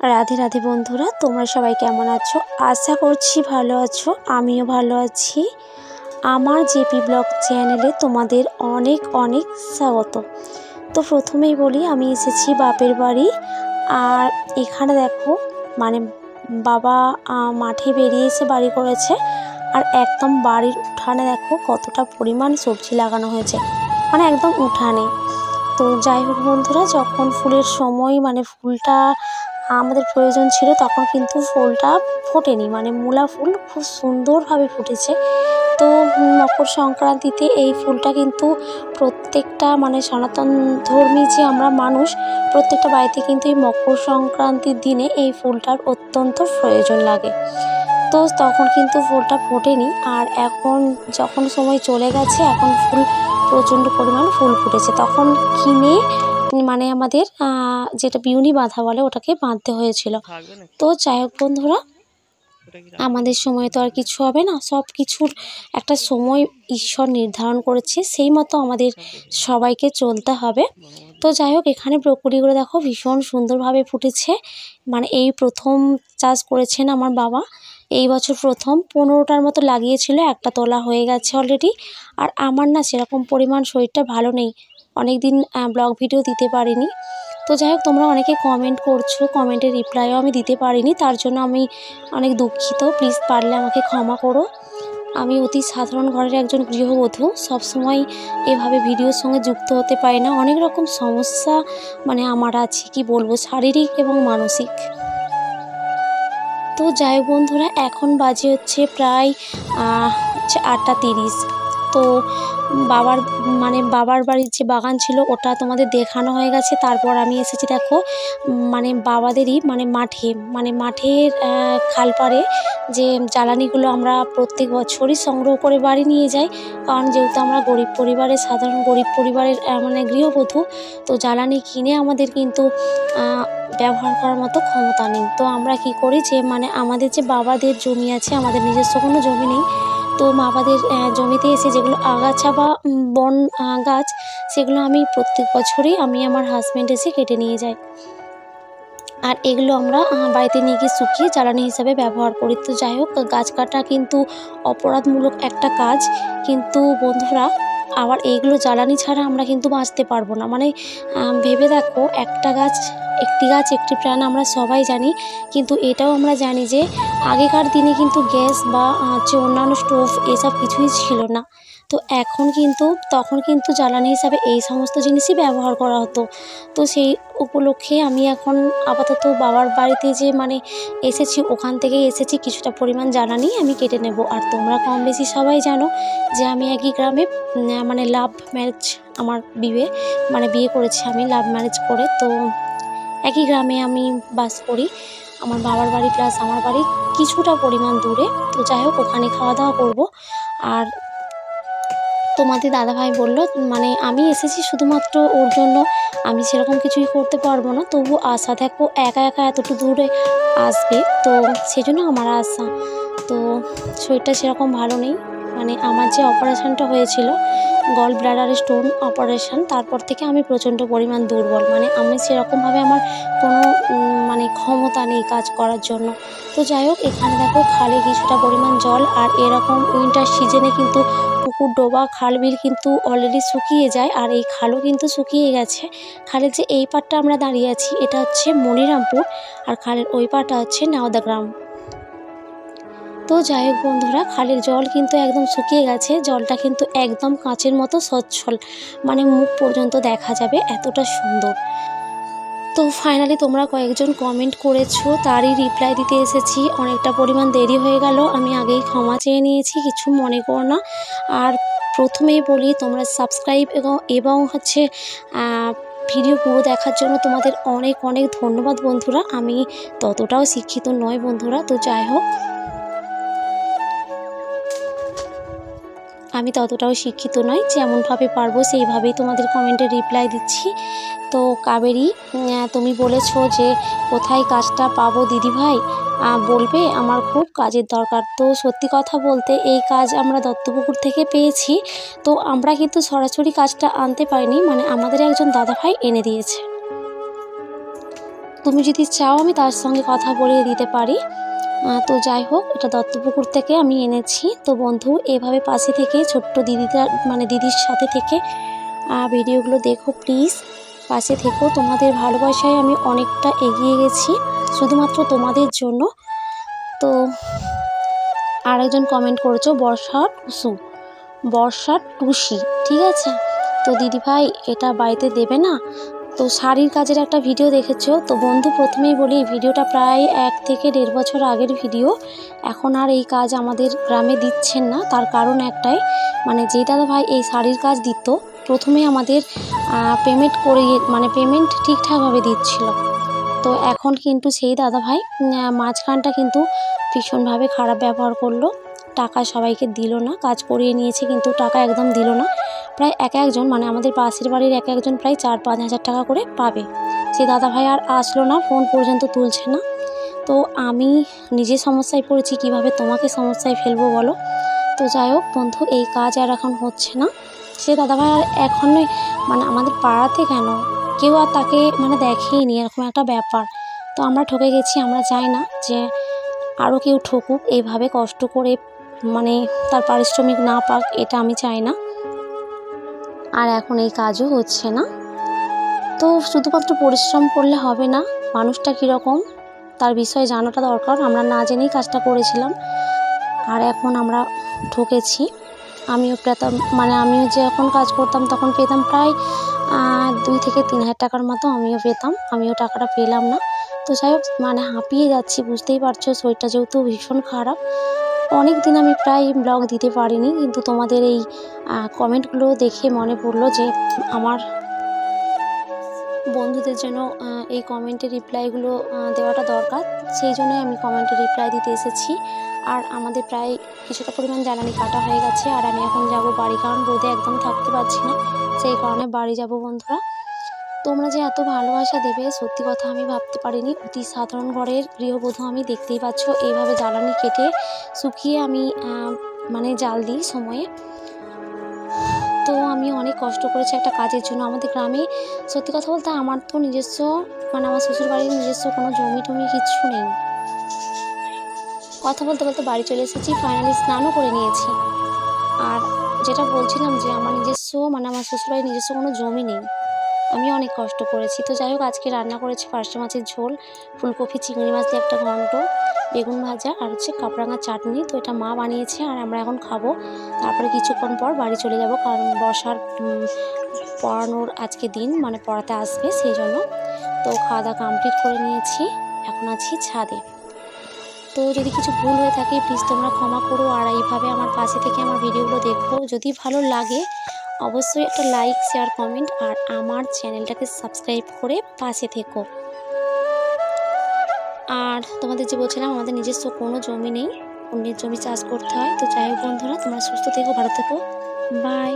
राधे राधे बंधुरा तोमरा सबाई केमन आछो। आशा करछि भालो आछो, आमिओ भालो आछि। आमार जेपी ब्लग चैनेले तोमादेर अनेक अनेक स्वागत। तो प्रथमेई बोली आमी एसेछि बापेर बाड़ी। आर एखाने देखो माने बाबा माठे बेरिये एसे बाड़ी करेछे और एकदम बाड़ीर उठाने देखो कतटा परिमाण सब्जी लागानो हयेछे, माने एकदम उठाने। तो যাই হোক বন্ধুরা, যখন ফুলের সময় মানে ফুলটা আমাদের প্রয়োজন ছিল তখন কিন্তু ফুলটা ফোটেনি, মানে মূলা ফুল খুব সুন্দরভাবে ফুটেছে। তো মকর সংক্রান্তিতে এই ফুলটা কিন্তু প্রত্যেকটা মানে সনাতন ধর্মী যে আমরা মানুষ প্রত্যেকটা বাড়িতে কিন্তু এই মকর সংক্রান্তির দিনে এই ফুলটার অত্যন্ত প্রয়োজন লাগে। তো তখন কিন্তু ফুলটা ফোটেনি, আর এখন যখন সময় চলে গেছে এখন ফুল প্রচণ্ড পরিমাণ ফুল ফুটেছে। তখন কিনে মানে আমাদের যেটা বিউনি বাঁধা বলে ওটাকে বাঁধতে হয়েছিল। তো যাই হোক বন্ধুরা, আমাদের সময় তো আর কিছু হবে না, সব কিছুর একটা সময় ঈশ্বর নির্ধারণ করেছে, সেই মতো আমাদের সবাইকে চলতে হবে। তো যাই হোক, এখানে ব্রোকলিগুলো দেখো ভীষণ সুন্দরভাবে ফুটেছে। মানে এই প্রথম চাষ করেছেন আমার বাবা, এই বছর প্রথম 15টার মতো লাগিয়েছিল, একটা তোলা হয়ে গেছে অলরেডি। আর আমার না সেরকম পরিমাণ শরীরটা ভালো নেই, অনেক দিন ব্লগ ভিডিও দিতে পারিনি। তো যাই হোক, তোমরা অনেকে কমেন্ট করছো, কমেন্টের রিপ্লাইও আমি দিতে পারিনি, তার জন্য আমি অনেক দুঃখিত। প্লিজ পারলে আমাকে ক্ষমা করো। আমি অতি সাধারণ ঘরের একজন গৃহবধূ, সবসময় এভাবে ভিডিওর সঙ্গে যুক্ত হতে পারি না। অনেক রকম সমস্যা মানে আমার আছে, কি বলবো, শারীরিক এবং মানসিক। তো যাই হোক বন্ধুরা, এখন বাজে হচ্ছে প্রায় 8টা 30। তো বাবার বাড়ির যে বাগান ছিল ওটা তোমাদের দেখানো হয়ে গেছে। তারপর আমি এসেছি দেখো মানে বাবাদেরই মাঠের খালপাড়ে যে জ্বালানিগুলো আমরা প্রত্যেক বছরই সংগ্রহ করে বাড়ি নিয়ে যাই, কারণ যেহেতু আমরা সাধারণ গরিব পরিবারের মানে গৃহবধূ, তো জ্বালানি কিনে আমাদের কিন্তু ব্যবহার করার মতো ক্ষমতা নেই। তো আমরা কি করি যে মানে আমাদের যে বাবাদের জমি আছে, আমাদের নিজস্ব কোনো জমি নেই, তো বাবাদের জমিতে এসে যেগুলো আগাছা বা বন গাছ, সেগুলো আমি প্রত্যেক বছরই আমি আমার হাজব্যান্ড এসে কেটে নিয়ে যাই। আর এগুলো আমরা বাড়িতে নিয়ে গিয়ে শুকিয়ে জ্বালানি হিসাবে ব্যবহার করি। তো যাই হোক, গাছ কাটা কিন্তু অপরাধমূলক একটা কাজ, কিন্তু বন্ধুরা আবার এইগুলো জ্বালানি ছাড়া আমরা কিন্তু বাঁচতে পারবো না। মানে ভেবে দেখো, একটি গাছ একটি প্রাণ, আমরা সবাই জানি, কিন্তু এটাও আমরা জানি যে আগেকার দিনে কিন্তু গ্যাস বা অন্যান্য স্টোভ এসব কিছুই ছিল না। তো তখন কিন্তু জ্বালানি হিসাবে এই সমস্ত জিনিসই ব্যবহার করা হতো। তো সেই উপলক্ষে আমি এখন আপাতত বাবার বাড়িতে যে মানে এসেছি, ওখান থেকেই এসেছি, কিছুটা পরিমাণ জ্বালানি আমি কেটে নেব। আর তোমরা কম বেশি সবাই জানো যে আমি একই গ্রামে মানে লাভ ম্যারেজ, আমার বিয়ে করেছি আমি লাভ ম্যারেজ করে। তো একই গ্রামে আমি বাস করি, আমার বাবার বাড়ি প্লাস আমার বাড়ি কিছুটা পরিমাণ দূরে। তো যাই হোক, ওখানে খাওয়া দাওয়া করবো। আর তোমাদের দাদাভাই বললো মানে আমি এসেছি শুধুমাত্র ওর জন্য, আমি সেরকম কিছুই করতে পারবো না, তবু আশা দেখো একা এতটুকু দূরে আসবে, তো সেজন্য আমার আশা। তো শরীরটা সেরকম ভালো নেই, মানে আমার যে অপারেশানটা হয়েছিল গল ব্লাডার স্টোন অপারেশান, তারপর থেকে আমি প্রচণ্ড পরিমাণ দুর্বল, মানে আমি সেরকমভাবে আমার কোনো মানে ক্ষমতা নেই কাজ করার জন্য। তো যাই হোক, এখানে দেখো খালে কিছুটা পরিমাণ জল, আর এরকম উইন্টার সিজনে কিন্তু পুকুর ডোবা খাল বিল কিন্তু অলরেডি শুকিয়ে যায়, আর এই খালও কিন্তু শুকিয়ে গেছে। খালের যে এই পাড়টা আমরা দাঁড়িয়ে আছি এটা হচ্ছে মনিরামপুর, আর খালের ওই পাড়টা হচ্ছে নাওদা গ্রাম। তো যাই হোক বন্ধুরা, খালের জল কিন্তু একদম শুকিয়ে গেছে, জলটা কিন্তু একদম কাঁচের মতো সচ্ছল, মানে মুখ পর্যন্ত দেখা যাবে, এতটা সুন্দর। তো ফাইনালি তোমরা কয়েকজন কমেন্ট করেছো, তারই রিপ্লাই দিতে এসেছি। অনেকটা পরিমাণ দেরি হয়ে গেল, আমি আগেই ক্ষমা চেয়ে নিয়েছি, কিছু মনে করো না। আর প্রথমেই বলি, তোমরা সাবস্ক্রাইব এবং হচ্ছে ভিডিও পুরো দেখার জন্য তোমাদের অনেক অনেক ধন্যবাদ বন্ধুরা। আমি ততটাও শিক্ষিত নয় বন্ধুরা, তো যাই হোক, আমি ততটাও শিক্ষিত নয়, যেমনভাবে পারবো সেইভাবেই তোমাদের কমেন্টের রিপ্লাই দিচ্ছি। তো কাবেরী, তুমি বলেছো যে কোথায় কাজটা পাবো দিদিভাই, বলবে, আমার খুব কাজের দরকার। তো সত্যি কথা বলতে এই কাজ আমরা দত্তপুকুর থেকে পেয়েছি, তো আমরা কিন্তু সরাসরি কাজটা আনতে পারিনি, মানে আমাদের একজন দাদাভাই এনে দিয়েছে। তুমি যদি চাও আমি তার সঙ্গে কথা বলিয়ে দিতে পারি। তো যাই হোক, এটা দত্তপুকুর থেকে আমি এনেছি। তো বন্ধু এভাবে পাশে থেকে ছোট্ট দিদিটা মানে দিদির সাথে থেকে ভিডিওগুলো দেখো প্লিজ, পাশে থেকো। তোমাদের ভালোবাসায় আমি অনেকটা এগিয়ে গেছি শুধুমাত্র তোমাদের জন্য। তো আরেকজন কমেন্ট করেছো বর্ষা টুসি, ঠিক আছে। তো দিদিভাই এটা বাড়িতে দেবে না? তো শাড়ির কাজের একটা ভিডিও দেখেছো। তো বন্ধু প্রথমেই বলি, এই ভিডিওটা প্রায় 1 থেকে 1.5 বছর আগের ভিডিও। এখন আর এই কাজ আমাদের গ্রামে দিচ্ছেন না। তার কারণ একটাই, মানে যে দাদাভাই এই শাড়ির কাজ দিত প্রথমে আমাদের পেমেন্ট ঠিকঠাকভাবে দিচ্ছিল। তো এখন কিন্তু সেই দাদাভাই মাঝখানটা কিন্তু ভীষণভাবে খারাপ ব্যবহার করলো। টাকা সবাইকে দিল না, কাজ করিয়ে নিয়েছে কিন্তু টাকা একদম দিল না। প্রায় একজন মানে আমাদের পাশের বাড়ির একজন প্রায় 4-5 হাজার টাকা করে পাবে। সেই দাদাভাই আর আসলো না, ফোন পর্যন্ত তুলছে না। তো আমি নিজে সমস্যায় পড়েছি, কিভাবে তোমাকে সমস্যায় ফেলবো বলো। তো যাই হোক বন্ধু, এই কাজ আর এখন হচ্ছে না। সে দাদাভাই আর এখন মানে আমাদের পাড়াতে কেন কেউ আর তাকে মানে দেখেইনি, এরকম একটা ব্যাপার। তো আমরা ঠকে গেছি। আমরা চাই না যে আরও কেউ ঠকুক এইভাবে কষ্ট করে, মানে তার পারিশ্রমিক না পাক, এটা আমি চাই না। আর এখন এই কাজও হচ্ছে না। তো শুধুমাত্র পরিশ্রম করলে হবে না, মানুষটা কীরকম তার বিষয়ে জানাটা দরকার। আমরা না জেনেই কাজটা করেছিলাম, আর এখন আমরা ঠকেছি। আমিও পেতাম, মানে আমিও যখন কাজ করতাম তখন পেতাম প্রায় 2 থেকে 3 হাজার টাকার মতো আমিও পেতাম। আমিও টাকাটা পেলাম না। তো যাই হোক, মানে হাঁপিয়ে যাচ্ছি, বুঝতেই পারছো। শরীরটা যেহেতু ভীষণ খারাপ, অনেক দিন আমি প্রায় ব্লগ দিতে পারিনি। কিন্তু তোমাদের এই কমেন্টগুলো দেখে মনে পড়লো যে আমার বন্ধুদের জন্য এই কমেন্টের রিপ্লাইগুলো দেওয়াটা দরকার। সেই জন্যই আমি কমেন্টের রিপ্লাই দিতে এসেছি। আর আমাদের প্রায় কিছুটা পরিমাণ জ্বালানি কাটা হয়ে গেছে। আর আমি এখন যাব বাড়ি, কারণ রোদে একদম থাকতে পারছি না, সেই কারণে বাড়ি যাব। বন্ধুরা তোমরা যে এত ভালোবাসা দেবে সত্যি কথা আমি ভাবতে পারিনি। অতি সাধারণ ঘরের গৃহবধূ আমি, দেখতেই পাচ্ছ এইভাবে জ্বালানি কেটে শুকিয়ে আমি মানে জাল দিই সময়ে। তো আমি অনেক কষ্ট করেছি একটা কাজের জন্য। আমাদের গ্রামে সত্যি কথা বলতে আমার তো নিজস্ব মানে আমার শ্বশুরবাড়ির নিজস্ব কোনো জমি টমি কিচ্ছু নেই। কথা বলতে বলতে বাড়ি চলে এসেছি, ফাইনালি স্নানও করে নিয়েছি। আর যেটা বলছিলাম যে আমার শ্বশুরবাড়ির নিজস্ব কোনো জমি নেই, আমি অনেক কষ্ট করেছি। তো যাই হোক, আজকে রান্না করেছি পার্শে মাছের ঝোল, ফুলকপি চিংড়ি মাছ দিয়ে একটা ঘন্ট, বেগুন ভাজা আর হচ্ছে কাপড়াঙার চাটনি। তো এটা মা বানিয়েছে আর আমরা এখন খাবো। তারপরে কিছুক্ষণ পর বাড়ি চলে যাব, কারণ বর্ষার পড়ানোর আজকে দিন, মানে পড়াতে আসবে সেই জন্য। তো খাওয়া দাওয়া কমপ্লিট করে নিয়েছি, এখন আছি ছাদে। তো যদি কিছু ভুল হয়ে থাকে প্লিজ তোমরা ক্ষমা করো। আর এইভাবে আমার পাশে থেকে আমার ভিডিওগুলো দেখো। যদি ভালো লাগে অবশ্যই একটা লাইক, শেয়ার, কমেন্ট আর আমার চ্যানেলটাকে সাবস্ক্রাইব করে পাশে থেকো। আর তোমাদের যে বলছিলাম আমাদের নিজস্ব কোনো জমি নেই, অন্যের জমি চাষ করতে হয়। তো যাই হোক বন্ধুরা, তোমরা সুস্থ থেকো, ভালো থেকো, বাই।